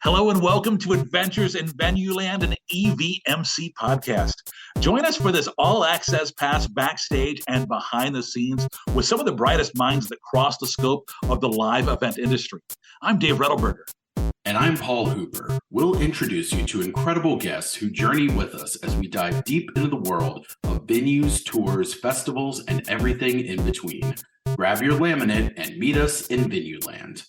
Hello and welcome to Adventures in Venueland, an EVMC podcast. Join us for this all-access pass backstage and behind the scenes with some of the brightest minds that cross the scope of the live event industry. I'm Dave Rettelberger. And I'm Paul Hooper. We'll introduce you to incredible guests who journey with us as we dive deep into the world of venues, tours, festivals, and everything in between. Grab your laminate and meet us in Venueland.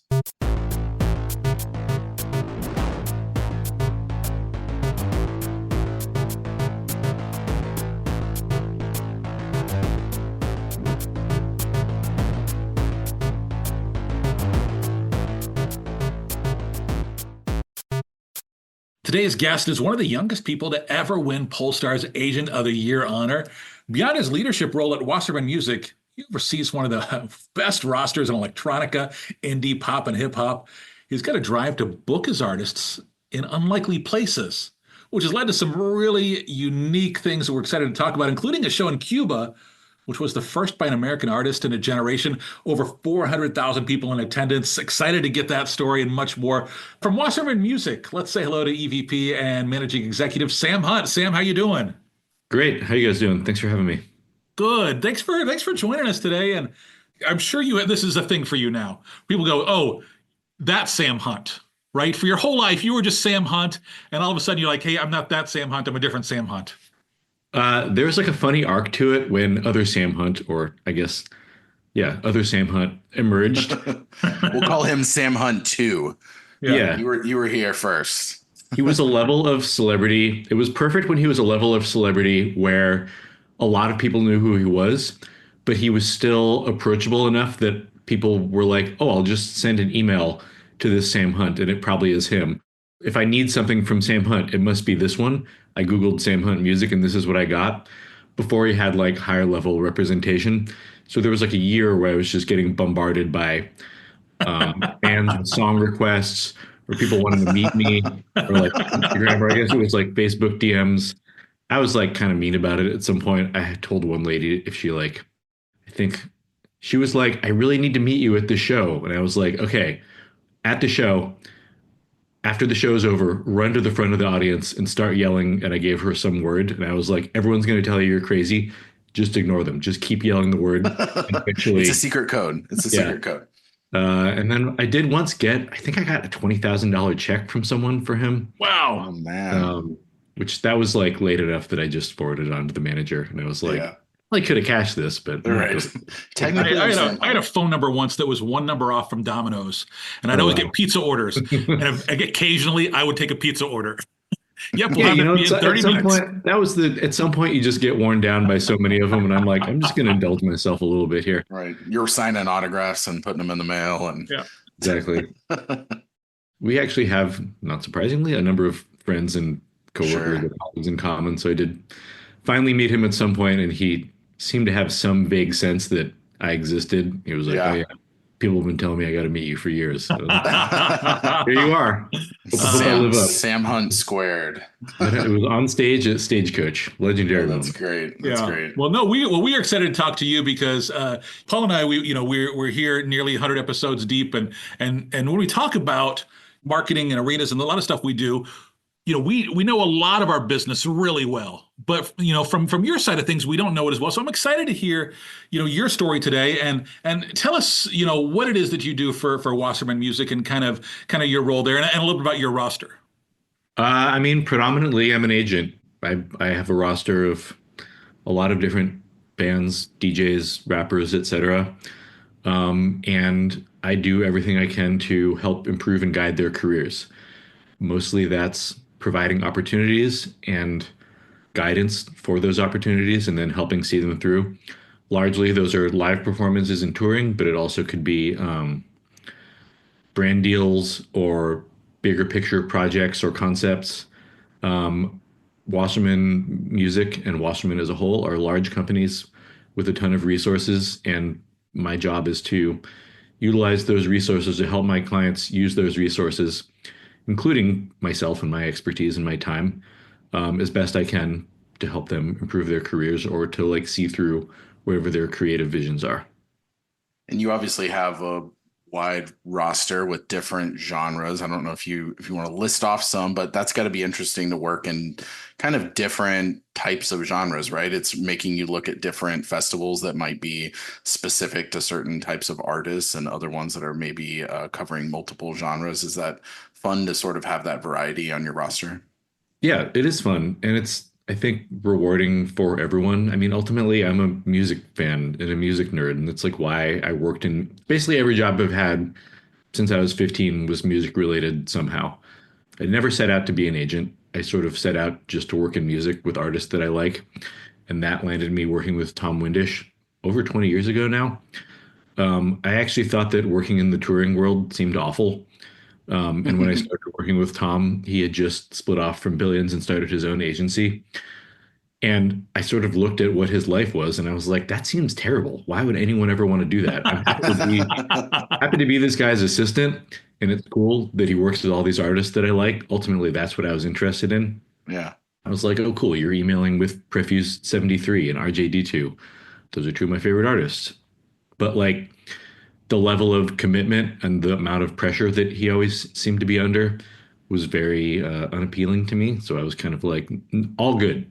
Today's guest is one of the youngest people to ever win Pollstar's Agent of the Year honor. Beyond his leadership role at Wasserman Music, he oversees one of the best rosters in electronica, indie, pop, and hip hop. He's got a drive to book his artists in unlikely places, which has led to some really unique things that we're excited to talk about, including a show in Cuba, which was the first by an American artist in a generation, over 400,000 people in attendance. Excited to get that story and much more. From Wasserman Music, let's say hello to EVP and Managing Executive Sam Hunt. Sam, how you doing? Great. How you guys doing? Thanks for having me. Good. Thanks for joining us today. And I'm sure this is a thing for you now. People go, oh, that's Sam Hunt, right? For your whole life, you were just Sam Hunt. And all of a sudden you're like, hey, I'm not that Sam Hunt. I'm a different Sam Hunt. There's like a funny arc to it when other Sam Hunt, or I guess, other Sam Hunt emerged. We'll call him Sam Hunt 2. Yeah. You were here first. He was a level of celebrity. It was perfect when he was a level of celebrity where a lot of people knew who he was, but he was still approachable enough that people were like, oh, I'll just send an email to this Sam Hunt and it probably is him. If I need something from Sam Hunt, it must be this one. I Googled Sam Hunt music and this is what I got before he had like higher level representation. So there was like a year where I was just getting bombarded by fans with song requests or people wanting to meet me or like Instagram, or I guess it was like Facebook DMs. I was like kind of mean about it at some point. I had told one lady if she I think she was like, I really need to meet you at the show. And I was like, okay, at the show. After the show's over, run to the front of the audience and start yelling. And I gave her some word. And I was like, everyone's going to tell you you're crazy. Just ignore them. Just keep yelling the word. Eventually, it's a secret code. Secret code. And then I did once I think I got a $20,000 check from someone for him. Wow. Oh, man. Which that was like late enough that I just forwarded it on to the manager. And I was like, I could have cashed this, but right. Technically, I had a phone number once that was one number off from Domino's, and I'd always get pizza orders. And occasionally, I would take a pizza order. Yep, we'll have it in 30 minutes. At some point, you just get worn down by so many of them, and I'm like, I'm just going to indulge myself a little bit here. Right, you're signing autographs and putting them in the mail, and exactly. We actually have, not surprisingly, a number of friends and coworkers and colleagues in common. So I did finally meet him at some point, and he seemed to have some vague sense that I existed. He was like, oh yeah, people have been telling me I got to meet you for years. So, here you are. Sam Hunt squared. It was on stage at Stagecoach. Legendary. That's great. That's great. Well, no, we are excited to talk to you because Paul and I, we're here nearly 100 episodes deep, and when we talk about marketing and arenas and a lot of stuff we do, we know a lot of our business really well, but from your side of things, we don't know it as well. So I'm excited to hear, your story today and tell us, what it is that you do for Wasserman Music and kind of your role there and a little bit about your roster. Predominantly I'm an agent. I have a roster of a lot of different bands, DJs, rappers, etc. And I do everything I can to help improve and guide their careers. Mostly that's providing opportunities and guidance for those opportunities and then helping see them through. Largely, those are live performances and touring, but it also could be brand deals or bigger picture projects or concepts. Wasserman Music and Wasserman as a whole are large companies with a ton of resources, and my job is to utilize those resources to help my clients use those resources, including myself and my expertise and my time, as best I can to help them improve their careers or to see through whatever their creative visions are. And you obviously have a wide roster with different genres. I don't know if you want to list off some, but that's got to be interesting to work in kind of different types of genres, right? It's making you look at different festivals that might be specific to certain types of artists and other ones that are maybe covering multiple genres. Is that fun to sort of have that variety on your roster? Yeah, it is fun, and it's I think rewarding for everyone. I mean, ultimately, I'm a music fan and a music nerd, and that's like why I worked in basically every job I've had since I was 15 was music related somehow. I never set out to be an agent. I sort of set out just to work in music with artists that I like, and that landed me working with Tom Windish over 20 years ago now. I actually thought that working in the touring world seemed awful. And when I started working with Tom, he had just split off from Billions and started his own agency. And I sort of looked at what his life was, and I was like, that seems terrible. Why would anyone ever want to do that? I'm happy to be this guy's assistant, and it's cool that he works with all these artists that I like. Ultimately, that's what I was interested in. Yeah. I was like, oh, cool. You're emailing with Prefuse 73 and RJD2. Those are two of my favorite artists. But like the level of commitment and the amount of pressure that he always seemed to be under was very unappealing to me. So I was kind of like, all good.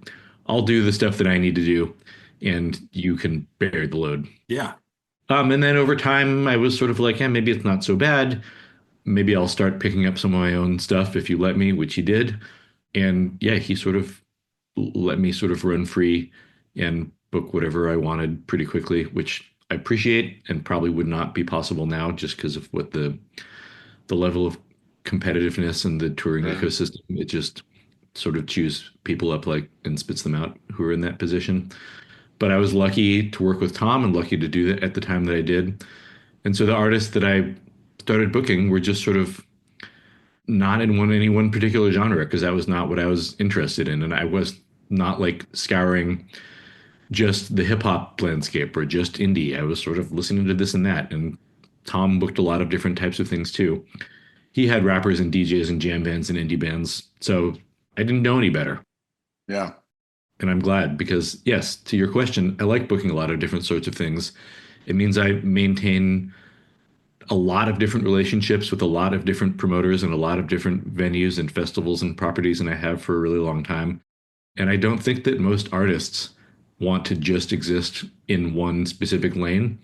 I'll do the stuff that I need to do, and you can bear the load. Yeah. And then over time, I was sort of like, yeah, maybe it's not so bad. Maybe I'll start picking up some of my own stuff if you let me, which he did. And yeah, he sort of let me sort of run free and book whatever I wanted pretty quickly, which I appreciate and probably would not be possible now just because of what the level of competitiveness and the touring ecosystem. It just sort of chews people up like and spits them out who are in that position. But I was lucky to work with Tom and lucky to do that at the time that I did. And so the artists that I started booking were just sort of not in any one particular genre because that was not what I was interested in. And I was not like scouring just the hip hop landscape or just indie. I was sort of listening to this and that. And Tom booked a lot of different types of things too. He had rappers and DJs and jam bands and indie bands. So I didn't know any better. Yeah. And I'm glad because, yes, to your question, I like booking a lot of different sorts of things. It means I maintain a lot of different relationships with a lot of different promoters and a lot of different venues and festivals and properties, and I have for a really long time. And I don't think that most artists want to just exist in one specific lane.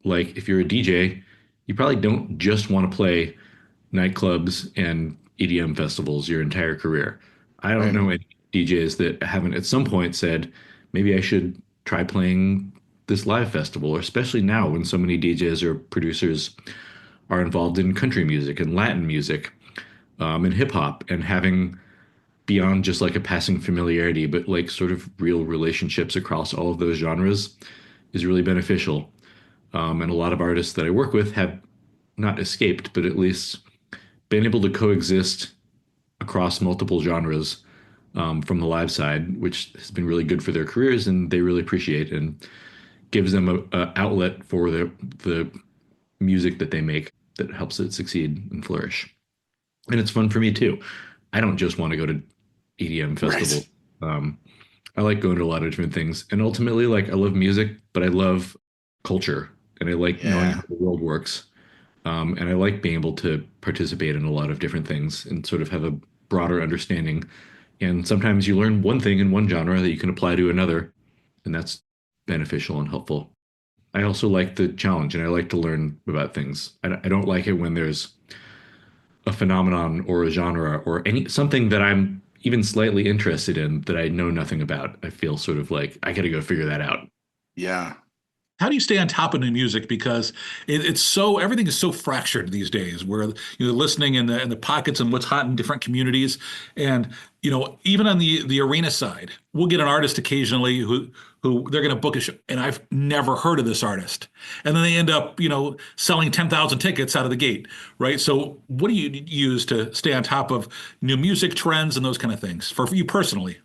Like if you're a DJ, you probably don't just want to play nightclubs and EDM festivals your entire career. I don't Right. know any DJs that haven't at some point said, maybe I should try playing this live festival, or especially now when so many DJs or producers are involved in country music and Latin music and hip hop and having beyond just like a passing familiarity, but like sort of real relationships across all of those genres is really beneficial. And a lot of artists that I work with have not escaped, but at least been able to coexist across multiple genres from the live side, which has been really good for their careers and they really appreciate and gives them a outlet for the music that they make that helps it succeed and flourish. And it's fun for me too. I don't just want to go to EDM festival. I like going to a lot of different things. And ultimately, like I love music, but I love culture and I like knowing how the world works. And I like being able to participate in a lot of different things and sort of have a broader understanding. And sometimes you learn one thing in one genre that you can apply to another, and that's beneficial and helpful. I also like the challenge and I like to learn about things. I don't like it when there's a phenomenon or a genre or any something that I'm even slightly interested in that I know nothing about. I feel sort of like I got to go figure that out. Yeah. How do you stay on top of new music? Because it's so everything is so fractured these days. Where you're listening in the pockets and what's hot in different communities, and even on the arena side, we'll get an artist occasionally who they're going to book a show, and I've never heard of this artist, and then they end up selling 10,000 tickets out of the gate, right? So what do you use to stay on top of new music trends and those kind of things for you personally?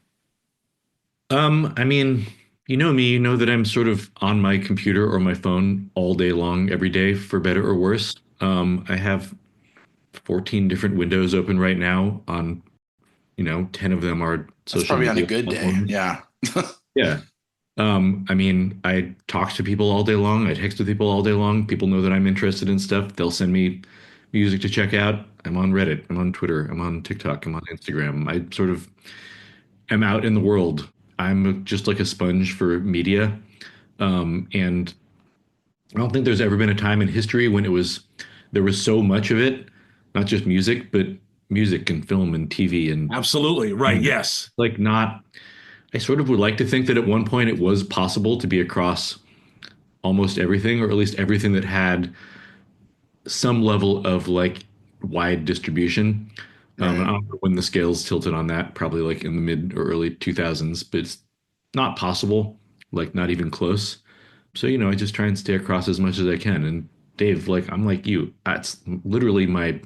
I mean, you know me, you know that I'm sort of on my computer or my phone all day long, every day, for better or worse. I have 14 different windows open right now on, 10 of them are That's social probably on a media good day. platforms. Yeah. Yeah. I mean, I talk to people all day long. I text with people all day long. People know that I'm interested in stuff. They'll send me music to check out. I'm on Reddit. I'm on Twitter. I'm on TikTok. I'm on Instagram. I sort of am out in the world. I'm just like a sponge for media. And I don't think there's ever been a time in history when there was so much of it, not just music, but music and film and TV Absolutely. Right. and Yes. like not. I sort of would like to think that at one point it was possible to be across almost everything, or at least everything that had some level of like wide distribution. And I Right. don't know when the scales tilted on that, probably like in the mid or early 2000s, but it's not possible, like not even close. So, I just try and stay across as much as I can. And Dave, like, I'm like you. That's literally my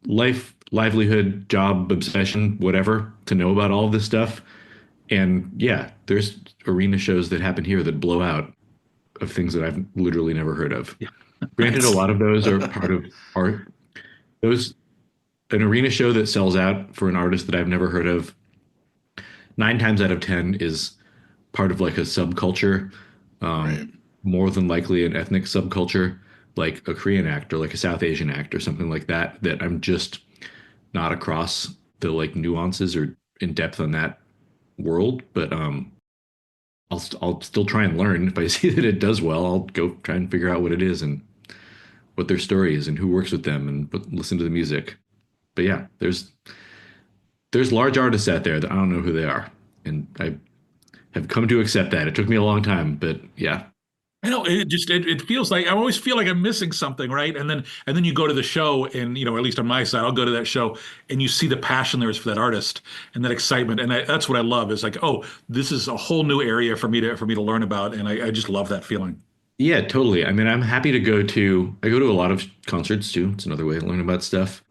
life, livelihood, job, obsession, whatever, to know about all of this stuff. And yeah, there's arena shows that happen here that blow out of things that I've literally never heard of. Yeah. Granted, a It's lot of those are part of art. Those An arena show that sells out for an artist that I've never heard of, 9 times out of 10 is part of like a subculture, Right. um, more than likely an ethnic subculture, like a Korean act or like a South Asian act or something like that, that I'm just not across the like nuances or in depth on that world. But I'll still try and learn. If I see that it does well, I'll go try and figure out what it is and what their story is and who works with them and listen to the music. But yeah, there's large artists out there that I don't know who they are, and I have come to accept that. It took me a long time, but yeah. I know it feels like I always feel like I'm missing something, right? And then you go to the show and at least on my side, I'll go to that show and you see the passion there is for that artist and that excitement. And that's what I love is like, oh, this is a whole new area for me to learn about. And I just love that feeling. Yeah, totally. I mean, I'm happy to I go to a lot of concerts too. It's another way to learn about stuff.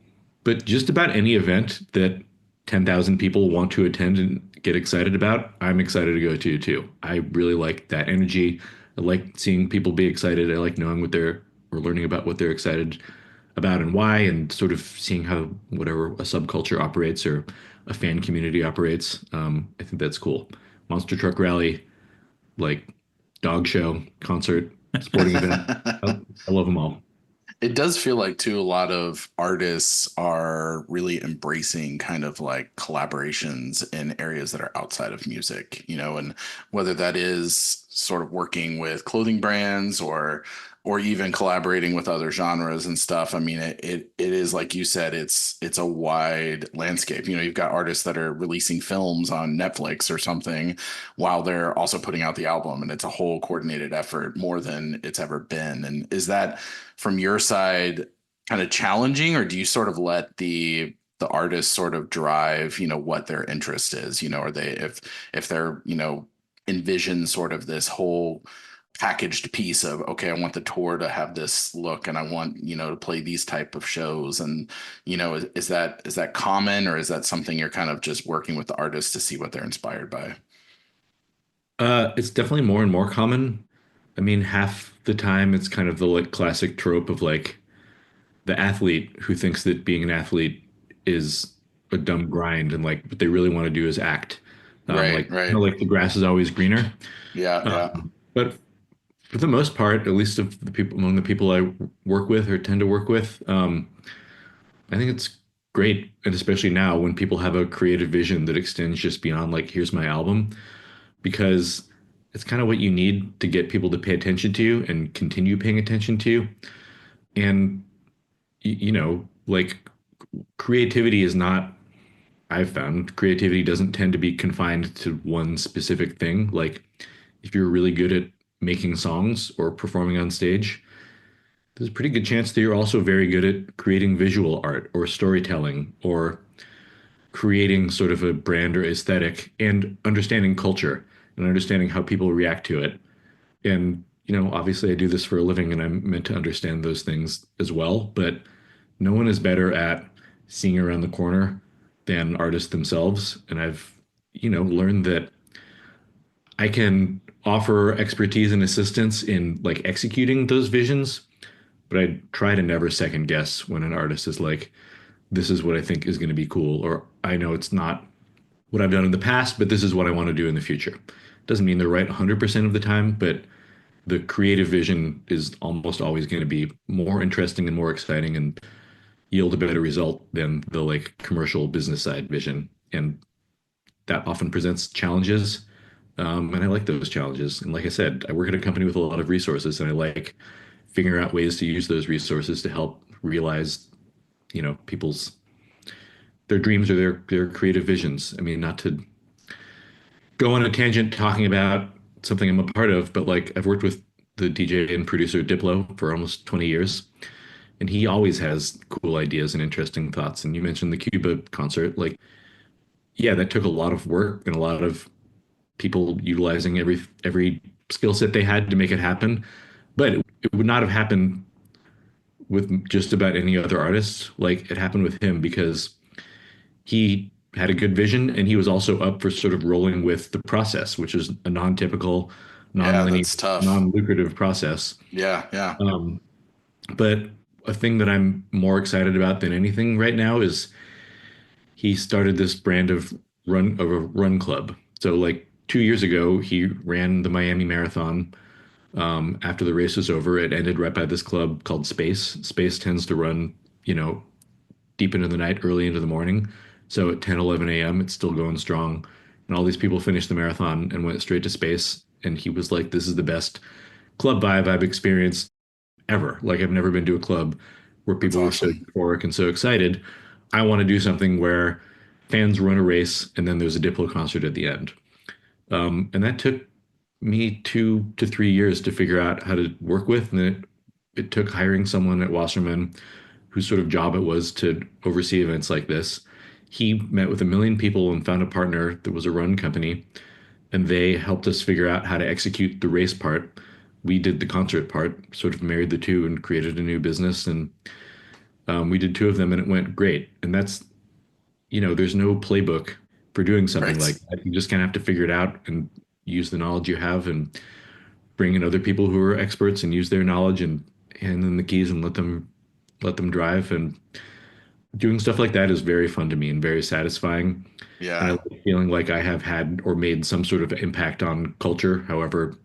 But just about any event that 10,000 people want to attend and get excited about, I'm excited to go to too. I really like that energy. I like seeing people be excited. I like knowing or learning about what they're excited about and why, and sort of seeing how whatever a subculture operates or a fan community operates. I think that's cool. Monster Truck Rally, like dog show, concert, sporting event. I love them all. It does feel like too a lot of artists are really embracing kind of like collaborations in areas that are outside of music, and whether that is sort of working with clothing brands or even collaborating with other genres and stuff. I mean, it is like you said, it's a wide landscape. You've got artists that are releasing films on Netflix or something while they're also putting out the album, and it's a whole coordinated effort more than it's ever been. And is that from your side kind of challenging, or do you sort of let the artist sort of drive, what their interest is, or they if they're, envision sort of this whole packaged piece of, okay, I want the tour to have this look and I want, to play these type of shows. And, is that common, or is that something you're kind of just working with the artist to see what they're inspired by? It's definitely more and more common. I mean, half the time it's kind of the like classic trope of like the athlete who thinks that being an athlete is a dumb grind and like what they really want to do is act. Right, Like right. like the grass is always greener. Yeah, yeah. But for the most part, at least of the people among the people I work with or tend to work with, I think it's great, and especially now when people have a creative vision that extends just beyond like here's my album, because it's kind of what you need to get people to pay attention to you and continue paying attention to you. And like creativity is not. I've found creativity doesn't tend to be confined to one specific thing. Like if you're really good at making songs or performing on stage, there's a pretty good chance that you're also very good at creating visual art or storytelling or creating sort of a brand or aesthetic and understanding culture and understanding how people react to it. And, obviously I do this for a living and I'm meant to understand those things as well, but no one is better at seeing around the corner than artists themselves. And I've, learned that I can offer expertise and assistance in like executing those visions, but I try to never second guess when an artist is like, this is what I think is going to be cool, or I know it's not what I've done in the past, but this is what I want to do in the future. Doesn't mean they're right 100% of the time, but the creative vision is almost always going to be more interesting and more exciting and yield a better result than the like commercial business side vision. And that often presents challenges. And I like those challenges. And like I said, I work at a company with a lot of resources, and I like figuring out ways to use those resources to help realize, people's their dreams or their creative visions. I mean, not to go on a tangent talking about something I'm a part of, but like I've worked with the DJ and producer Diplo for almost 20 years, and he always has cool ideas and interesting thoughts. And you mentioned the Cuba concert, like, yeah, that took a lot of work and a lot of people utilizing every skill set they had to make it happen. But it would not have happened with just about any other artist. Like it happened with him because he had a good vision and he was also up for sort of rolling with the process, which is a non-typical, Yeah, non-linear, that's tough. non-lucrative process. Yeah, yeah. Um, but a thing that I'm more excited about than anything right now is he started this brand of a run club. So like 2 years ago, he ran the Miami Marathon. After the race was over, it ended right by this club called Space. Space tends to run, deep into the night, early into the morning. So at 10, 11 a.m., it's still going strong. And all these people finished the marathon and went straight to Space. And he was like, this is the best club vibe I've experienced ever. Like I've never been to a club where That's people were so awesome. euphoric and so excited. I want to do something where fans run a race and then there's a Diplo concert at the end. And that took me 2 to 3 years to figure out how to work with. And it took hiring someone at Wasserman whose sort of job it was to oversee events like this. He met with a million people and found a partner that was a run company, and they helped us figure out how to execute the race part. We did the concert part, sort of married the two and created a new business. And we did two of them and it went great. And that's, there's no playbook for doing something Right. like that. You just kind of have to figure it out and use the knowledge you have and bring in other people who are experts and use their knowledge and hand them the keys and let them drive. And doing stuff like that is very fun to me and very satisfying. And I Yeah. like feeling like I have had or made some sort of impact on culture, however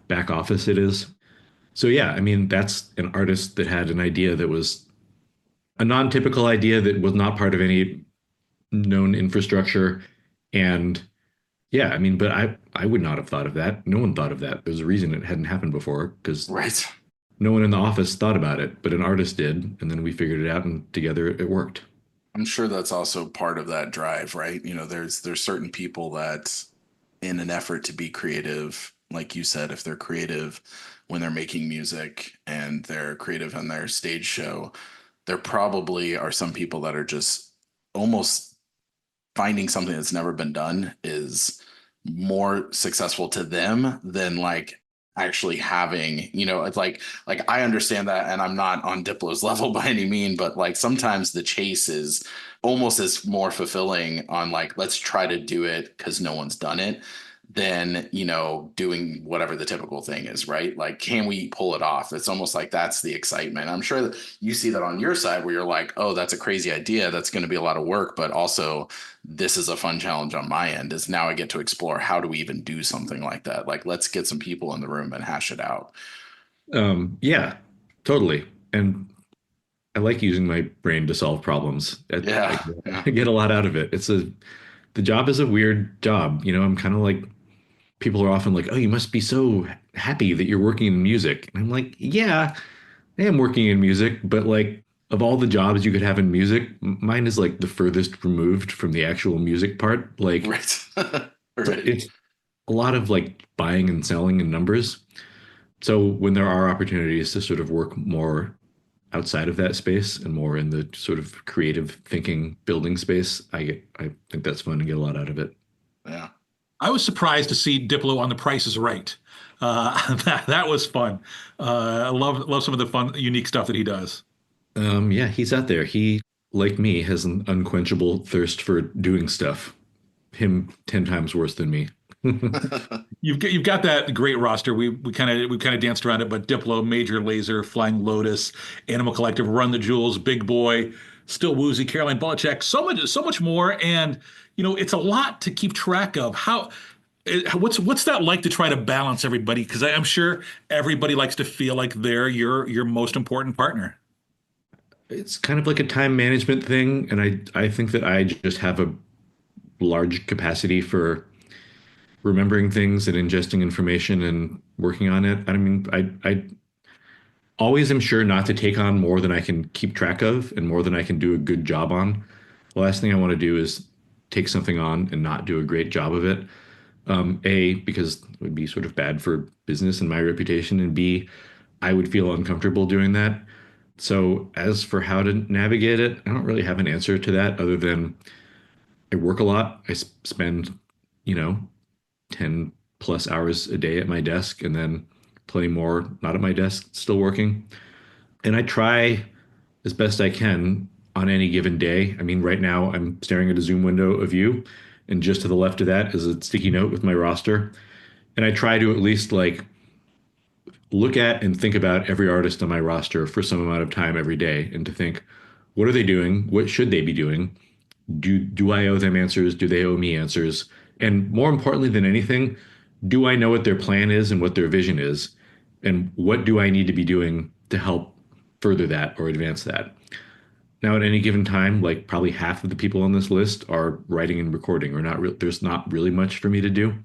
back office it is. So yeah, I mean, that's an artist that had an idea that was a non-typical idea that was not part of any known infrastructure. And yeah, I mean, but I would not have thought of that. No one thought of that. There's a reason it hadn't happened before because Right. no one in the office thought about it, but an artist did, and then we figured it out, and together it worked. I'm sure that's also part of that drive, right? There's certain people that in an effort to be creative, like you said, if they're creative when they're making music and they're creative in their stage show, there probably are some people that are just almost finding something that's never been done is more successful to them than like actually having, it's like I understand that and I'm not on Diplo's level by any mean, but like sometimes the chase is almost as more fulfilling on like let's try to do it because no one's done it than doing whatever the typical thing is, right? Like can we pull it off? It's almost like that's the excitement. I'm sure that you see that on your side where you're like, oh, that's a crazy idea, that's going to be a lot of work, but also this is a fun challenge on my end is now I get to explore how do we even do something like that, like let's get some people in the room and hash it out. Yeah, totally. And I like using my brain to solve problems. Yeah, yeah. I get a lot out of it. The job is a weird job. I'm kind of like, people are often like, oh, you must be so happy that you're working in music. And I'm like, yeah, I am working in music, but like of all the jobs you could have in music, mine is like the furthest removed from the actual music part. Like Right. Right. it's a lot of like buying and selling and numbers. So when there are opportunities to sort of work more outside of that space and more in the sort of creative thinking building space, I think that's fun and get a lot out of it. Yeah. I was surprised to see Diplo on The Price is Right. That was fun. I love some of the fun, unique stuff that he does. Yeah, he's out there. He, like me, has an unquenchable thirst for doing stuff. Him 10 times worse than me. You've got that great roster. We kind of danced around it, but Diplo, Major Lazer, Flying Lotus, Animal Collective, Run the Jewels, Big Boy, Still Woozy, Caroline Polachek, so much more. And it's a lot to keep track of. What's that like to try to balance everybody? Because I'm sure everybody likes to feel like they're your most important partner. It's kind of like a time management thing, and I think that I just have a large capacity for remembering things and ingesting information and working on it. I mean, I always am sure not to take on more than I can keep track of and more than I can do a good job on. The last thing I want to do is take something on and not do a great job of it. A, because it would be sort of bad for business and my reputation, and B, I would feel uncomfortable doing that. So, as for how to navigate it, I don't really have an answer to that other than I work a lot. I spend, you know, 10 plus hours a day at my desk and then plenty more not at my desk, still working. And I try as best I can on any given day. I mean, right now I'm staring at a Zoom window of you, and just to the left of that is a sticky note with my roster. And I try to at least like look at and think about every artist on my roster for some amount of time every day and to think, what are they doing? What should they be doing? Do I owe them answers? Do they owe me answers? And more importantly than anything, do I know what their plan is and what their vision is? And what do I need to be doing to help further that or advance that? Now, at any given time, like probably half of the people on this list are writing and recording, or not. There's not really much for me to do.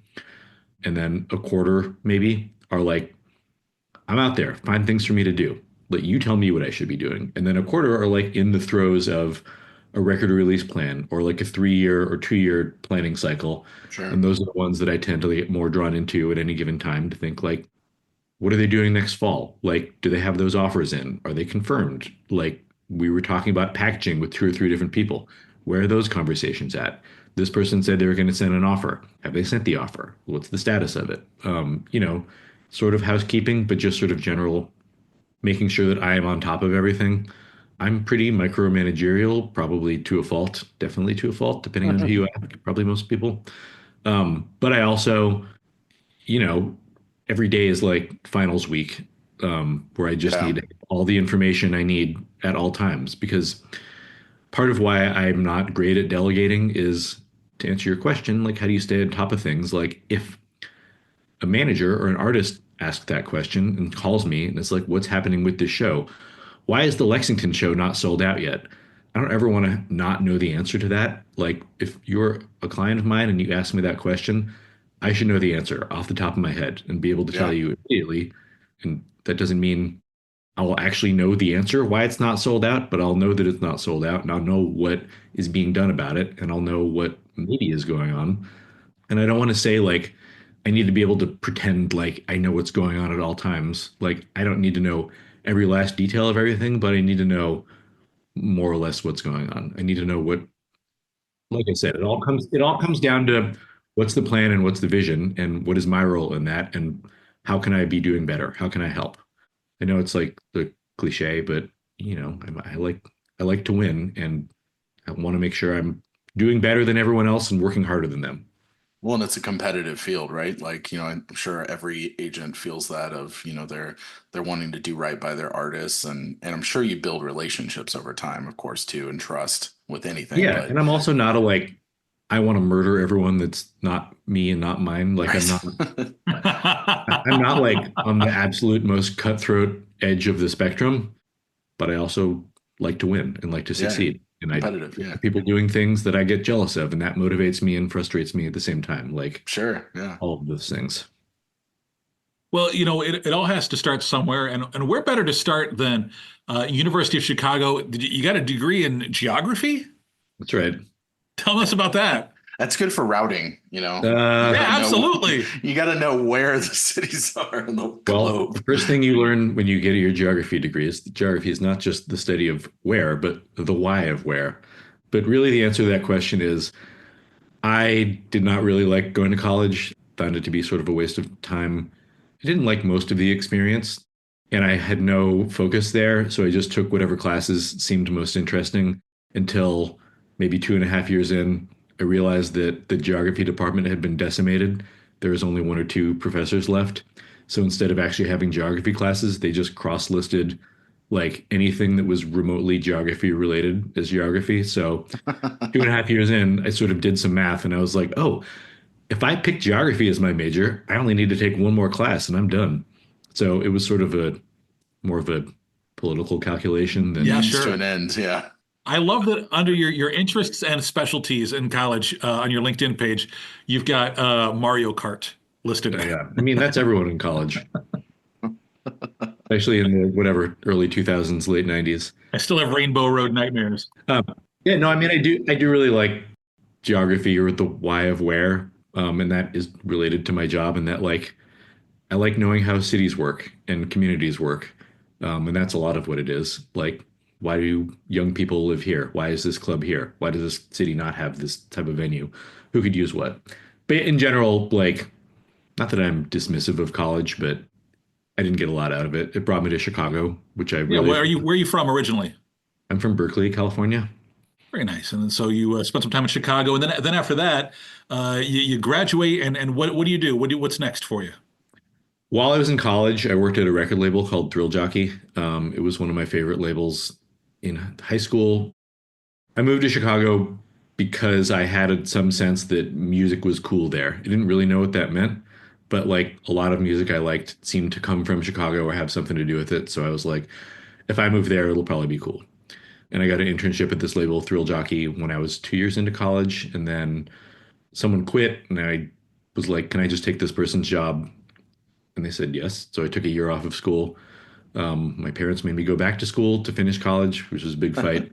And then a quarter maybe are like, I'm out there, find things for me to do. Let you tell me what I should be doing. And then a quarter are like in the throes of a record release plan or like a 3 year or 2 year planning cycle. Sure. And those are the ones that I tend to get more drawn into at any given time to think like, what are they doing next fall? Like, do they have those offers in? Are they confirmed? Like, we were talking about packaging with two or three different people. Where are those conversations at? This person said they were going to send an offer. Have they sent the offer? What's the status of it? Sort of housekeeping, but just sort of general making sure that I am on top of everything. I'm pretty micromanagerial, probably to a fault, definitely to a fault, depending on who you ask, probably most people. But I also, you know, every day is like finals week, where I just Yeah. need all the information I need at all times. Because part of why I'm not great at delegating is to answer your question, like, how do you stay on top of things? Like, if a manager or an artist asks that question and calls me and it's like, what's happening with this show? Why is the Lexington show not sold out yet? I don't ever want to not know the answer to that. Like, if you're a client of mine and you ask me that question, I should know the answer off the top of my head and be able to tell Yeah. you immediately. And that doesn't mean I will actually know the answer why it's not sold out, but I'll know that it's not sold out and I'll know what is being done about it and I'll know what maybe is going on. And I don't want to say like I need to be able to pretend like I know what's going on at all times. Like I don't need to know every last detail of everything, but I need to know more or less what's going on. I need to know what, like I said, it all comes down to what's the plan and what's the vision and what is my role in that and how can I be doing better? How can I help? I know it's like the cliche, but I like to win and I want to make sure I'm doing better than everyone else and working harder than them. Well, and it's a competitive field, right? Like, I'm sure every agent feels that of, they're wanting to do right by their artists and I'm sure you build relationships over time, of course, too, and trust with anything, Yeah, but and I'm also not a like I want to murder everyone that's not me and not mine. Like right. I'm not like on the absolute most cutthroat edge of the spectrum, but I also like to win and like to Yeah, succeed. And I competitive, yeah. people doing things that I get jealous of, and that motivates me and frustrates me at the same time. Like Sure, yeah. all of those things. Well, it all has to start somewhere, and where better to start than University of Chicago? You got a degree in geography? That's right. Tell us about that. That's good for routing, You Uh, Yeah, gotta know absolutely. you gotta know where the cities are in the well, globe. the first thing you learn when you get your geography degree is that geography is not just the study of where, but the why of where. But really, the answer to that question is I did not really like going to college, found it to be sort of a waste of time. I didn't like most of the experience, and I had no focus there. So I just took whatever classes seemed most interesting until maybe 2.5 years in. I realized that the geography department had been decimated. There was only one or two professors left. So instead of actually having geography classes, they just cross listed like anything that was remotely geography related as geography. So 2.5 years in, I sort of did some math and I was like, oh, if I pick geography as my major, I only need to take one more class and I'm done. So it was sort of a more of a political calculation Yeah, than Means to sure. an end. Yeah. I love that under your interests and specialties in college on your LinkedIn page, you've got Mario Kart listed. oh yeah. I mean, that's everyone in college, especially in the whatever early 2000s, late 90s. I still have Rainbow Road nightmares. Um, yeah, no, I mean, I do really like geography or the why of where, and that is related to my job, and that like I like knowing how cities work and communities work, and that's a lot of what it is. Like, why do young people live here? Why is this club here? Why does this city not have this type of venue? Who could use what? But in general, like, not that I'm dismissive of college, but I didn't get a lot out of it. It brought me to Chicago, which I Yeah, really. where are you from originally? I'm from Berkeley, California. Very nice. And then so you spent some time in Chicago, and then after that, you graduate, and what do you do? What's next for you? While I was in college, I worked at a record label called Thrill Jockey. It was one of my favorite labels in high school. I moved to Chicago because I had some sense that music was cool there. I didn't really know what that meant, but like a lot of music I liked seemed to come from Chicago or have something to do with it. So I was like, if I move there, it'll probably be cool. And I got an internship at this label, Thrill Jockey, when I was 2 years into college. And then someone quit, and I was like, can I just take this person's job? And they said yes. So I took a year off of school. My parents made me go back to school to finish college, which was a big fight.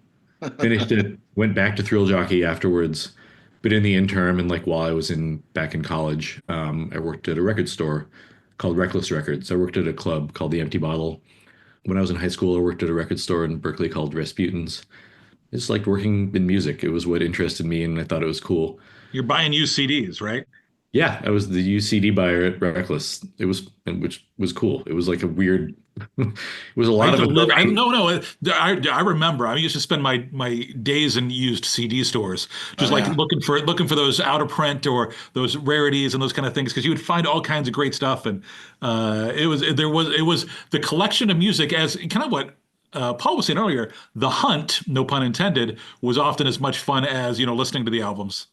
Finished it, went back to Thrill Jockey afterwards. But in the interim, and like while I was in back in college, I worked at a record store called Reckless Records. I worked at a club called the Empty Bottle. When I was in high school, I worked at a record store in Berkeley called Rasputin's. I just liked working in music. It was what interested me, and I thought it was cool. You're buying used CDs, right? Yeah, I was the UCD buyer at Reckless. It was, which was cool. It was like a weird. It was a I lot used of to live. authority. No. I remember. I used to spend my days in used CD stores, Oh just like yeah. looking for those out of print or those rarities and those kind of things, because you would find all kinds of great stuff. And it was the collection of music, as kind of what Paul was saying earlier. The hunt, no pun intended, was often as much fun as listening to the albums.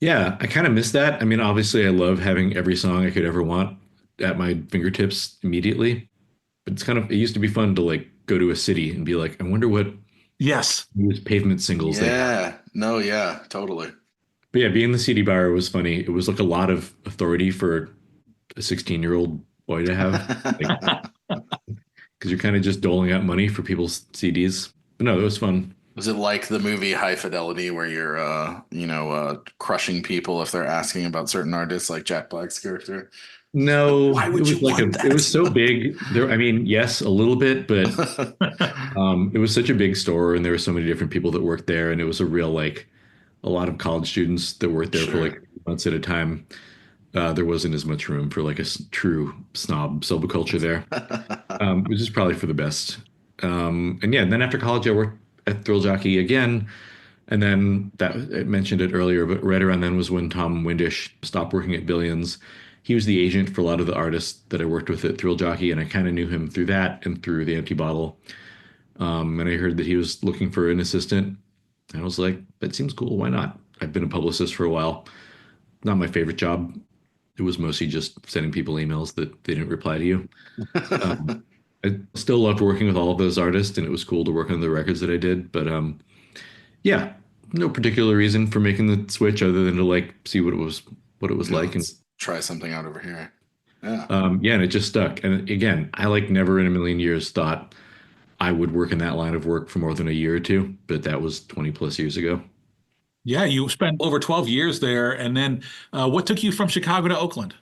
Yeah, I kind of miss that. I mean, obviously, I love having every song I could ever want at my fingertips immediately. But it's kind of, it used to be fun to like go to a city and be like, I wonder what Yes. used pavement singles they have. Yeah. No, yeah, totally. But yeah, being the CD buyer was funny. It was like a lot of authority for a 16-year-old boy to have, like, because you're kind of just doling out money for people's CDs. But no, it was fun. Was it like the movie High Fidelity where you're crushing people if they're asking about certain artists like Jack Black's character? Like, No, why it would you was like want it was so that? big. There, I mean, yes, a little bit, but it was such a big store, and there were so many different people that worked there, and it was a real like a lot of college students that worked there for Sure. like months at a time. There wasn't as much room for like a true snob subculture there, which is probably for the best. And yeah, and then after college, I worked at Thrill Jockey again, and then that I mentioned it earlier, but right around then was when Tom Windish stopped working at Billions. He was the agent for a lot of the artists that I worked with at Thrill Jockey, and I kind of knew him through that and through the Empty Bottle. And I heard that he was looking for an assistant. And I was like, that seems cool. Why not? I've been a publicist for a while. Not my favorite job. It was mostly just sending people emails that they didn't reply to you. Um, I still loved working with all of those artists, and it was cool to work on the records that I did. But yeah, no particular reason for making the switch other than to like see what it was Yeah, like, and let's try something out over here. Yeah. yeah, and it just stuck. And again, I like never in a million years thought I would work in that line of work for more than a year or two, but that was 20 plus years ago. Yeah, you spent over 12 years there, and then what took you from Chicago to Oakland?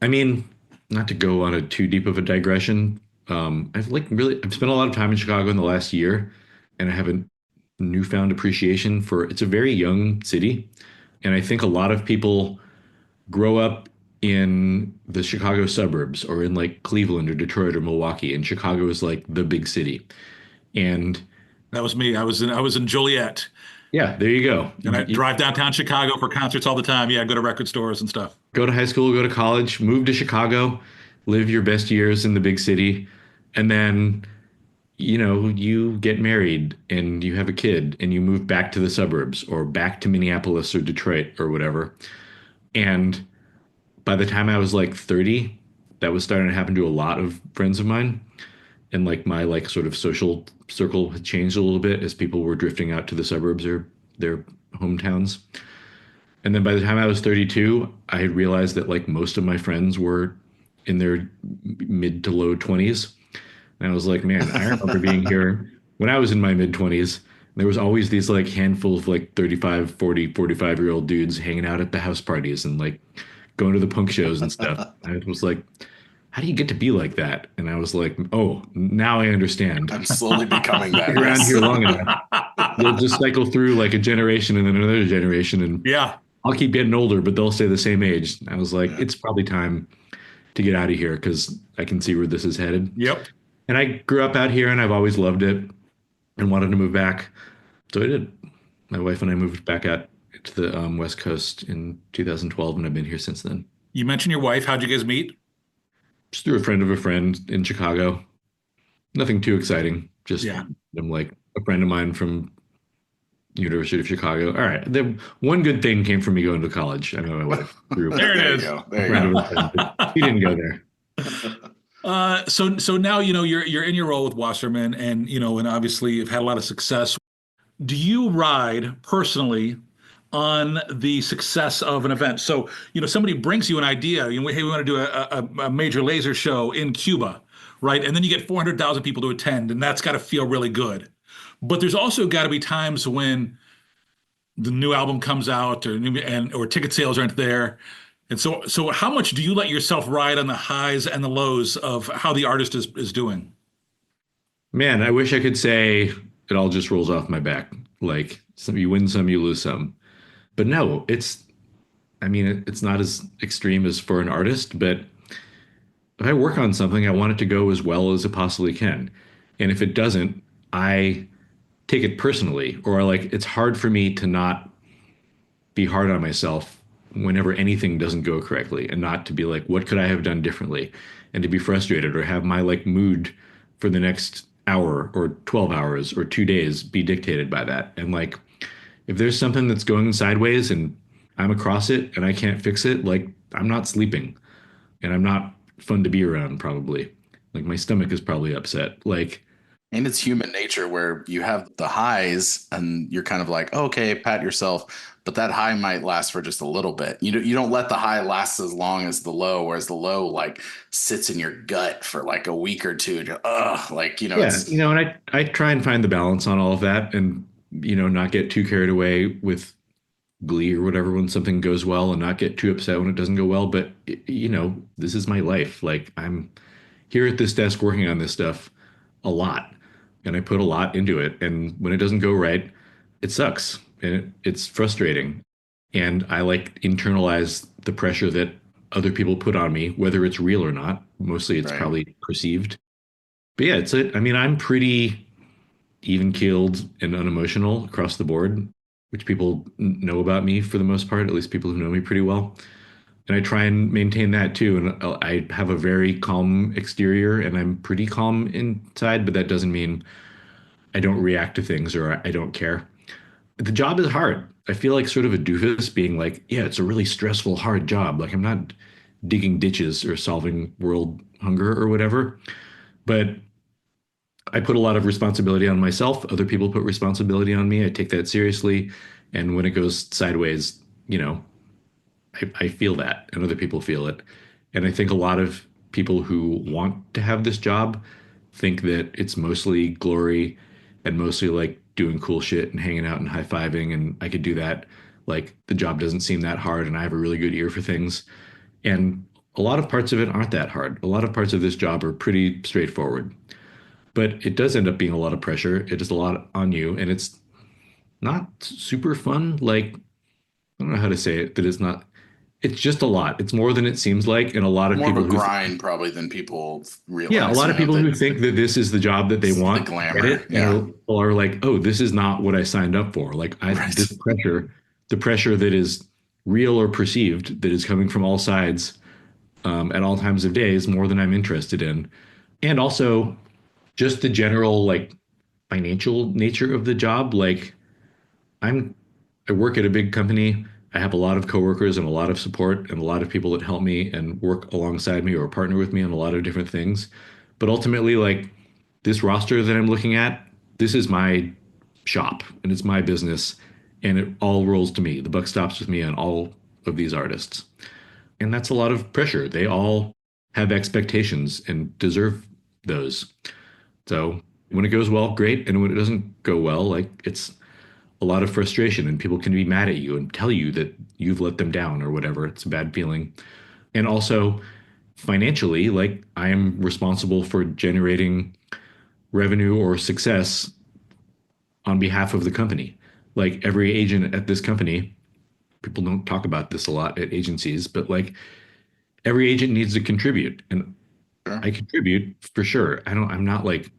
I mean, not to go on a too deep of a digression, I've spent a lot of time in Chicago in the last year, and I have a newfound appreciation for it's a very young city, and I think a lot of people grow up in the Chicago suburbs or in like Cleveland or Detroit or Milwaukee, and Chicago is like the big city. And That was me. I was in Joliet, yeah, there you go. and I You drive downtown Chicago for concerts all the time. Yeah, I go to record stores and stuff. go to high school, go to college, move to Chicago, live your best years in the big city, and then you get married and you have a kid and you move back to the suburbs or back to Minneapolis or Detroit or whatever. And by the time I was like 30, that was starting to happen to a lot of friends of mine. And like my like sort of social circle had changed a little bit as people were drifting out to the suburbs or their hometowns. And then by the time I was 32, I had realized that like most of my friends were in their mid to low 20s. And I was like, man, I remember being here when I was in my mid 20s. There was always these like handful of like 35, 40, 45-year-old dudes hanging out at the house parties and like going to the punk shows and stuff. I was like, how do you get to be like that? And I was like, oh, now I understand. I'm slowly becoming that. Been around Yes. here long enough. They'll just cycle through like a generation and then another generation, and Yeah. I'll keep getting older, but they'll stay the same age. I was like, Yeah. it's probably time to get out of here because I can see where this is headed. Yep. And I grew up out here and I've always loved it and wanted to move back. So I did. My wife and I moved back out to the West Coast in 2012, and I've been here since then. You mentioned your wife. How'd you guys meet? Just through a friend of a friend in Chicago. Nothing too exciting. Just Yeah. I'm like a friend of mine from University of Chicago. All right. The one good thing came from me going to college. I know my wife through There it There is. you go. a There you friend go. of a friend, but she didn't go there. So now you're in your role with Wasserman, and and obviously you've had a lot of success. Do you ride personally on the success of an event? So somebody brings you an idea. Hey, we want to do a major laser show in Cuba, right? And then you get 400,000 people to attend, and that's got to feel really good. But there's also got to be times when the new album comes out, or ticket sales aren't there. And so how much do you let yourself ride on the highs and the lows of how the artist is doing? Man, I wish I could say it all just rolls off my back. Like some you win some, you lose some. But no, I mean, it's not as extreme as for an artist, but if I work on something, I want it to go as well as it possibly can. And if it doesn't, I take it personally, or like it's hard for me to not be hard on myself whenever anything doesn't go correctly, and not to be like, what could I have done differently? And to be frustrated or have my like mood for the next hour or 12 hours or 2 days be dictated by that. And like, if there's something that's going sideways and I'm across it and I can't fix it, like I'm not sleeping and I'm not fun to be around probably. Like my stomach is probably upset. Like, And it's human nature where you have the highs and you're kind of like, oh, okay, pat yourself. But that high might last for just a little bit. You don't let the high last as long as the low, whereas the low like sits in your gut for like a week or two. And you're, ugh, like, yeah, it's and I try and find the balance on all of that and, not get too carried away with glee or whatever when something goes well and not get too upset when it doesn't go well. But, this is my life. Like I'm here at this desk working on this stuff a lot and I put a lot into it. And when it doesn't go right, it sucks and it's frustrating. And I like internalize the pressure that other people put on me, whether it's real or not. Mostly it's right. probably perceived. But yeah, I mean, I'm pretty even keeled and unemotional across the board, which people know about me for the most part, at least people who know me pretty well. And I try and maintain that too. And I have a very calm exterior and I'm pretty calm inside, but that doesn't mean I don't react to things or I don't care. The job is hard. I feel like sort of a doofus being like, yeah, it's a really stressful, hard job. Like I'm not digging ditches or solving world hunger or whatever. But I put a lot of responsibility on myself. Other people put responsibility on me. I take that seriously. And when it goes sideways, I feel that and other people feel it. And I think a lot of people who want to have this job think that it's mostly glory and mostly like doing cool shit and hanging out and high fiving. And I could do that. Like the job doesn't seem that hard and I have a really good ear for things. And a lot of parts of it aren't that hard. A lot of parts of this job are pretty straightforward. But it does end up being a lot of pressure. It is a lot on you and it's not super fun. Like, I don't know how to say it, that it's not, it's just a lot. It's more than it seems like. And a lot of More of people a who, grind probably than people realize. yeah, a lot of people who think that this is the job that they It's the want, glamour, get it, yeah. and are like, oh, this is not what I signed up for. Like, Right. this pressure, the pressure that is real or perceived, that is coming from all sides at all times of day is more than I'm interested in. And also just the general like financial nature of the job. Like, I'm I work at a big company. I have a lot of coworkers and a lot of support and a lot of people that help me and work alongside me or partner with me on a lot of different things. But ultimately, like this roster that I'm looking at, this is my shop and it's my business and it all rolls to me. The buck stops with me on all of these artists. And that's a lot of pressure. They all have expectations and deserve those. So when it goes well, great. And when it doesn't go well, like it's a lot of frustration and people can be mad at you and tell you that you've let them down or whatever. It's a bad feeling. And also financially, like I am responsible for generating revenue or success on behalf of the company. Like every agent at this company, people don't talk about this a lot at agencies, but like every agent needs to contribute. And Sure. I contribute for sure. I'm not like,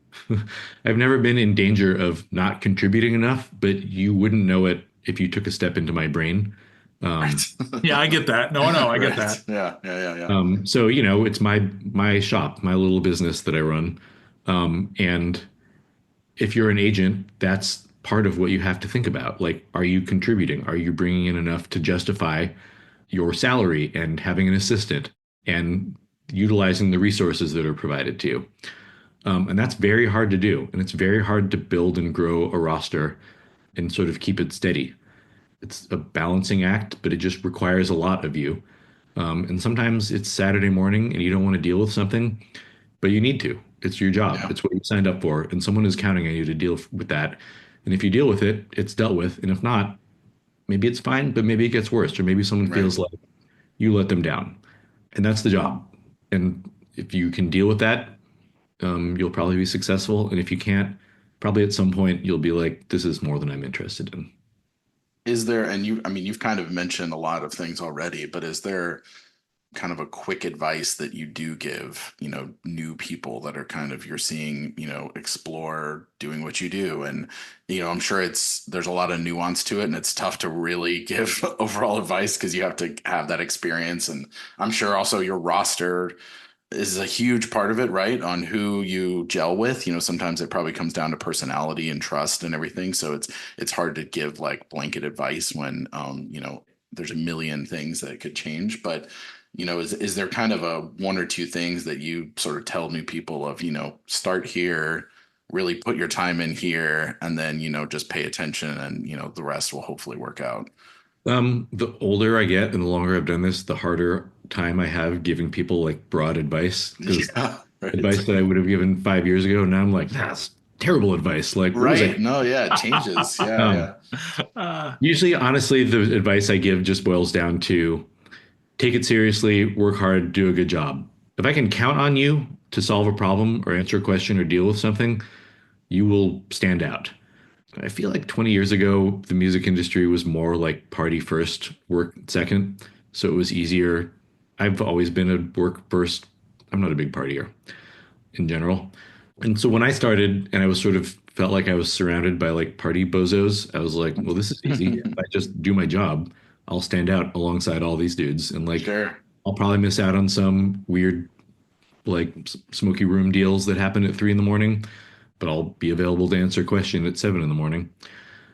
I've never been in danger of not contributing enough, but you wouldn't know it if you took a step into my brain. Right. Um, Yeah, I get that. No, I get Right. that. Yeah. Yeah. Yeah. Yeah. so you know, it's my shop, my little business that I run. And if you're an agent, that's part of what you have to think about. Like, are you contributing? Are you bringing in enough to justify your salary and having an assistant and utilizing the resources that are provided to you? And that's very hard to do. And it's very hard to build and grow a roster and sort of keep it steady. It's a balancing act, but it just requires a lot of you. And sometimes it's Saturday morning and you don't want to deal with something, but you need to. It's your job. Yeah. It's what you signed up for. And someone is counting on you to deal with that. And if you deal with it, it's dealt with. And if not, maybe it's fine, but maybe it gets worse. Or maybe someone Right. feels like you let them down. And that's the job. And if you can deal with that, you'll probably be successful. And if you can't, probably at some point you'll be like, this is more than I'm interested in. Is there, and you, I mean, you've kind of mentioned a lot of things already, but is there kind of a quick advice that you do give, new people that are kind of you're seeing, explore doing what you do? And, I'm sure there's a lot of nuance to it and it's tough to really give overall advice because you have to have that experience. And I'm sure also your roster is a huge part of it, right? On who you gel with. Sometimes it probably comes down to personality and trust and everything. So it's hard to give like blanket advice when there's a million things that could change. But is there kind of a one or two things that you sort of tell new people of, start here, really put your time in here, and then just pay attention, and the rest will hopefully work out. The older I get and the longer I've done this, the harder time I have giving people like broad advice because Yeah, right. advice that I would have given 5 years ago, now I'm like, that's terrible advice. Like, what was Right. I? No, yeah, it changes. Yeah, Um, yeah. usually, honestly, the advice I give just boils down to take it seriously, work hard, do a good job. If I can count on you to solve a problem or answer a question or deal with something, you will stand out. I feel like 20 years ago, the music industry was more like party first, work second. So it was easier. I've always been a work first. I'm not a big partier in general. And so when I started and I was sort of felt like I was surrounded by like party bozos, I was like, well, this is easy. If I just do my job, I'll stand out alongside all these dudes. And like, Sure. I'll probably miss out on some weird, like smoky room deals that happen at 3 in the morning, but I'll be available to answer a question at 7 in the morning.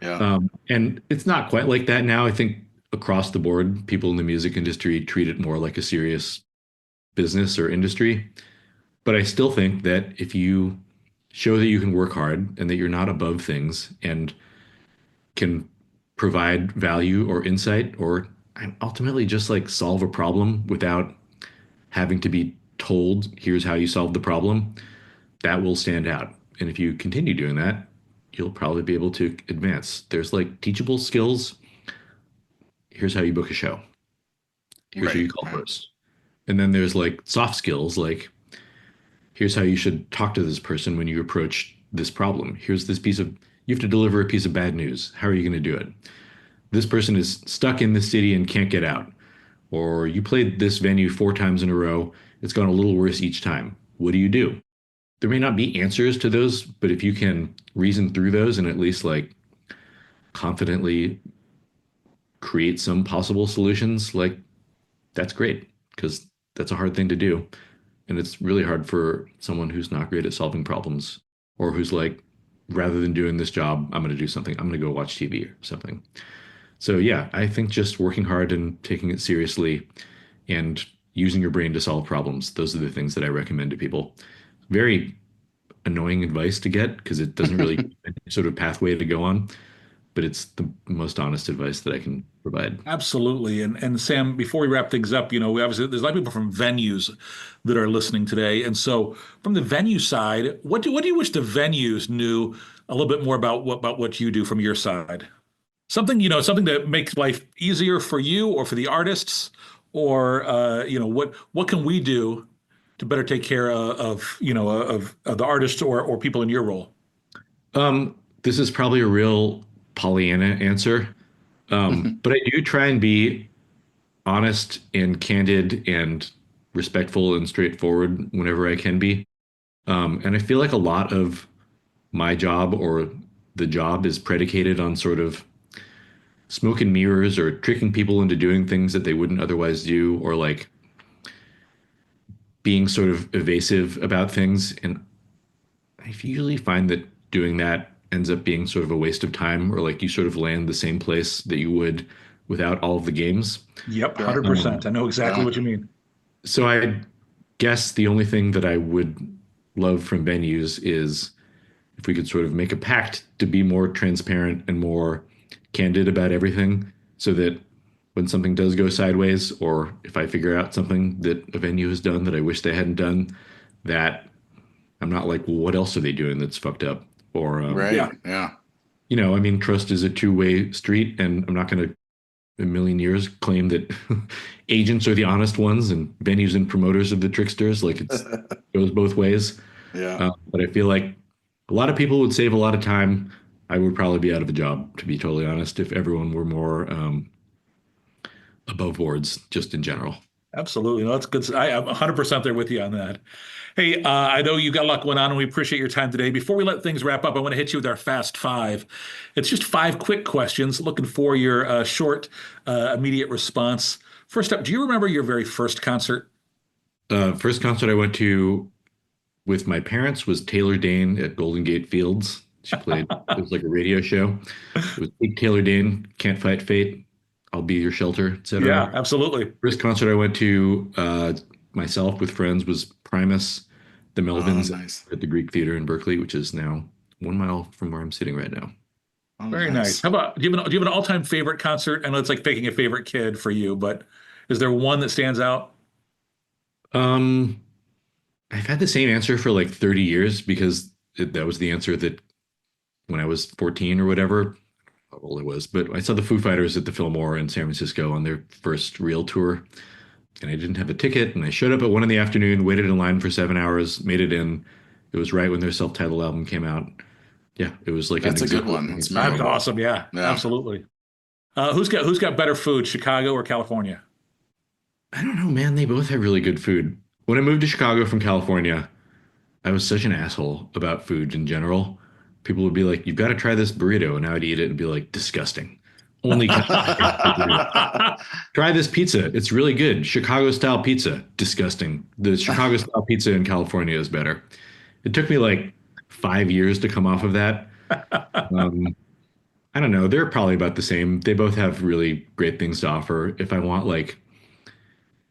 Yeah. And it's not quite like that now. I think across the board, people in the music industry treat it more like a serious business or industry. But I still think that if you show that you can work hard and that you're not above things and can provide value or insight or ultimately just like solve a problem without having to be told, here's how you solve the problem, that will stand out. And if you continue doing that, you'll probably be able to advance. There's like teachable skills. Here's how you book a show. Here's who Right. you call Right. first. And then there's like soft skills, like here's how you should talk to this person when you approach this problem. Here's this piece of, you have to deliver a piece of bad news. How are you going to do it? This person is stuck in this city and can't get out. Or you played this venue 4 times in a row. It's gone a little worse each time. What do you do? There may not be answers to those, but if you can reason through those and at least like confidently create some possible solutions, like that's great because that's a hard thing to do. And it's really hard for someone who's not great at solving problems or who's like, rather than doing this job, I'm going to do something. I'm going to go watch TV or something. So yeah, I think just working hard and taking it seriously and using your brain to solve problems, those are the things that I recommend to people. Very annoying advice to get because it doesn't really sort of pathway to go on, but it's the most honest advice that I can provide. Absolutely. And Sam, before we wrap things up, we obviously there's a lot of people from venues that are listening today. And so from the venue side, what do you wish the venues knew a little bit more about what you do from your side? Something that makes life easier for you or for the artists, or what can we do to better take care of the artists or people in your role? This is probably a real Pollyanna answer, but I do try and be honest and candid and respectful and straightforward whenever I can be. And I feel like a lot of my job or the job is predicated on sort of smoke and mirrors or tricking people into doing things that they wouldn't otherwise do, or like being sort of evasive about things. And I usually find that doing that ends up being sort of a waste of time, or like you sort of land the same place that you would without all of the games. Yep, Sure. 100%. I know exactly Yeah. what you mean. So I guess the only thing that I would love from venues is if we could sort of make a pact to be more transparent and more candid about everything so that when something does go sideways, or if I figure out something that a venue has done that I wish they hadn't done, that I'm not like, well, what else are they doing that's fucked up? Or, Right. Yeah. Yeah. I mean, trust is a two-way street, and I'm not going to a million years claim that agents are the honest ones and venues and promoters are the tricksters. Like it goes both ways. Yeah. But I feel like a lot of people would save a lot of time. I would probably be out of a job, to be totally honest, if everyone were more above boards, just in general. Absolutely. No, that's good. I'm 100% there with you on that. Hey, I know you got a lot going on, and we appreciate your time today. Before we let things wrap up, I want to hit you with our Fast Five. It's just five quick questions, looking for your short, immediate response. First up, do you remember your very first concert? First concert I went to with my parents was Taylor Dane at Golden Gate Fields. She played, it was like a radio show. It was Big Taylor Dane, Can't Fight Fate, I'll Be Your Shelter, Yeah, etc. absolutely. First concert I went to myself with friends was Primus, the Oh, Melvins nice. at the Greek Theater in Berkeley, which is now 1 mile from where I'm sitting right now. Oh, Very nice. How about, do you have an all-time favorite concert? I know it's like picking a favorite kid for you, but is there one that stands out? Um, I've had the same answer for like 30 years because that was the answer that when I was 14 or whatever, how old I was, but I saw the Foo Fighters at the Fillmore in San Francisco on their first real tour, and I didn't have a ticket, and I showed up at 1 in the afternoon, waited in line for 7 hours, made it in. It was right when their self-titled album came out. Yeah, it was like an That's a good example of one. being That's That's memorable. awesome. Yeah, Yeah. absolutely. Who's got better food, Chicago or California? I don't know, man. They both have really good food. When I moved to Chicago from California, I was such an asshole about food in general. People would be like, "You've got to try this burrito," and I would eat it and be like, "Disgusting." Only try this pizza. It's really good. Chicago style pizza. Disgusting. The Chicago style pizza in California is better. It took me like 5 years to come off of that. Um, I don't know. They're probably about the same. They both have really great things to offer. If I want like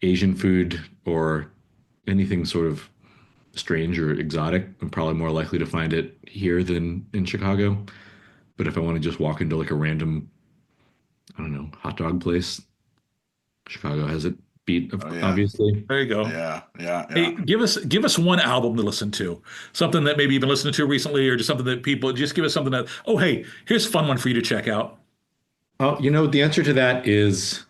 Asian food or anything sort of strange or exotic, I'm probably more likely to find it here than in Chicago. But if I want to just walk into like a random, I don't know, hot dog place, Chicago has it beat, Oh, yeah. obviously. There you go. Yeah. Yeah. Hey, Yeah. give us one album to listen to. Something that maybe you've been listening to recently, or just something that people just give us something that, oh, hey, here's a fun one for you to check out. Oh, the answer to that is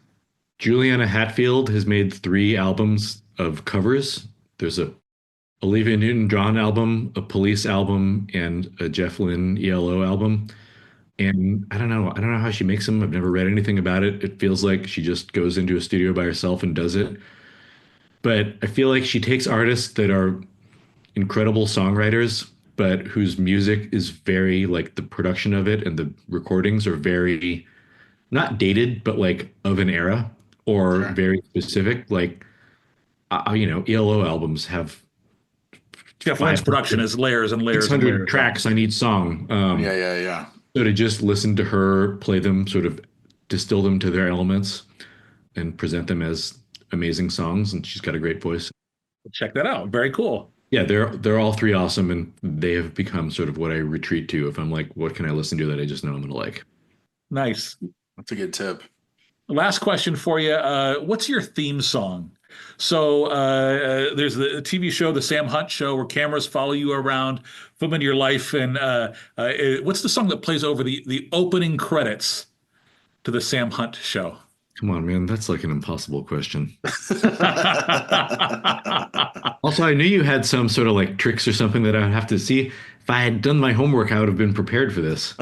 Juliana Hatfield has made 3 albums of covers. There's a Olivia Newton-John album, a Police album, and a Jeff Lynne ELO album. And I don't know how she makes them. I've never read anything about it. It feels like she just goes into a studio by herself and does it. But I feel like she takes artists that are incredible songwriters, but whose music is very like the production of it and the recordings are very not dated, but like of an era or Sure. very specific. Like, ELO albums have Jeff Lynne's production 500, is layers and layers and 600 layers. Yeah. tracks on each song. Yeah. Yeah. Yeah. So to just listen to her play them sort of distill them to their elements and present them as amazing songs. And she's got a great voice. Check that out. Very cool. Yeah, they're all three awesome, and they have become sort of what I retreat to if I'm like, what can I listen to that I just know I'm going to like? Nice. That's a good tip. Last question for you. What's your theme song? So there's the TV show, The Sam Hunt Show, where cameras follow you around, filming your life. And what's the song that plays over the opening credits to The Sam Hunt Show? Come on, man. That's like an impossible question. Also, I knew you had some sort of like tricks or something that I would have to see. If I had done my homework, I would have been prepared for this.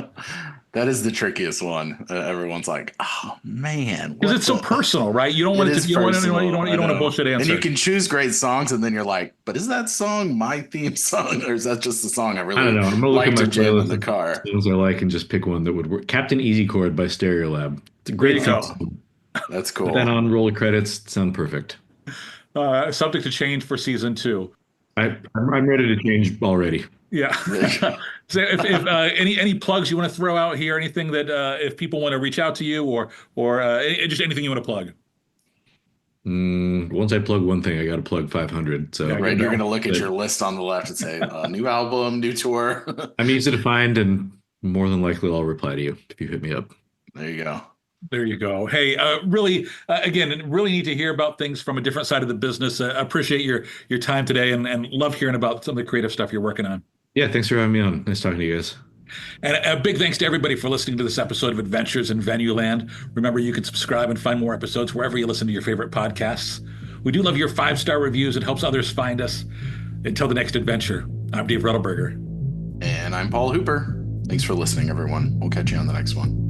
That is the trickiest one. Everyone's like, "Oh man," because it's so personal, right? You don't want it to. You don't want a bullshit answer. And you can choose great songs, and then you're like, "But is that song my theme song, or is that just the song I really don't know. I'm gonna like look to at my jam in playlist the car?" Things I like and just pick one that would work. Captain Easy Chord by Stereolab. It's a great There you song. That's cool. Put that on roll of credits. Sound perfect. Subject to change for season 2. I'm ready to change already. Yeah. So if any plugs you want to throw out here, anything that if people want to reach out to you or just anything you want to plug. Once I plug one thing, I got to plug 500. So Right, you're going to look at your list on the left and say, "New album, new tour." I'm easy to find, and more than likely I'll reply to you if you hit me up. There you go. There you go. Hey, really, again, really need to hear about things from a different side of the business. Appreciate your time today and love hearing about some of the creative stuff you're working on. Yeah, thanks for having me on. Nice talking to you guys. And a big thanks to everybody for listening to this episode of Adventures in Venueland. Remember, you can subscribe and find more episodes wherever you listen to your favorite podcasts. We do love your 5-star reviews. It helps others find us. Until the next adventure, I'm Dave Rettelberger. And I'm Paul Hooper. Thanks for listening, everyone. We'll catch you on the next one.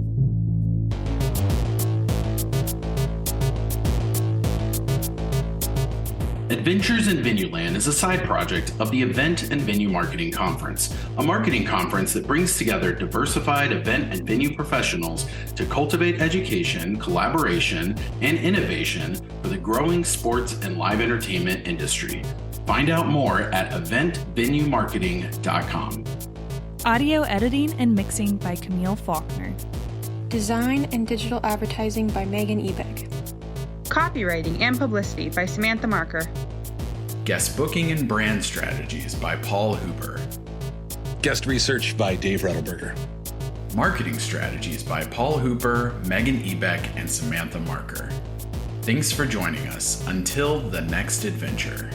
Adventures in Venueland is a side project of the Event and Venue Marketing Conference, a marketing conference that brings together diversified event and venue professionals to cultivate education, collaboration, and innovation for the growing sports and live entertainment industry. Find out more at eventvenuemarketing.com. Audio editing and mixing by Camille Faulkner. Design and digital advertising by Megan Ebeck. Copywriting and publicity by Samantha Marker. Guest booking and brand strategies by Paul Hooper. Guest research by Dave Rettelberger. Marketing strategies by Paul Hooper, Megan Ebeck, and Samantha Marker. Thanks for joining us. Until the next adventure.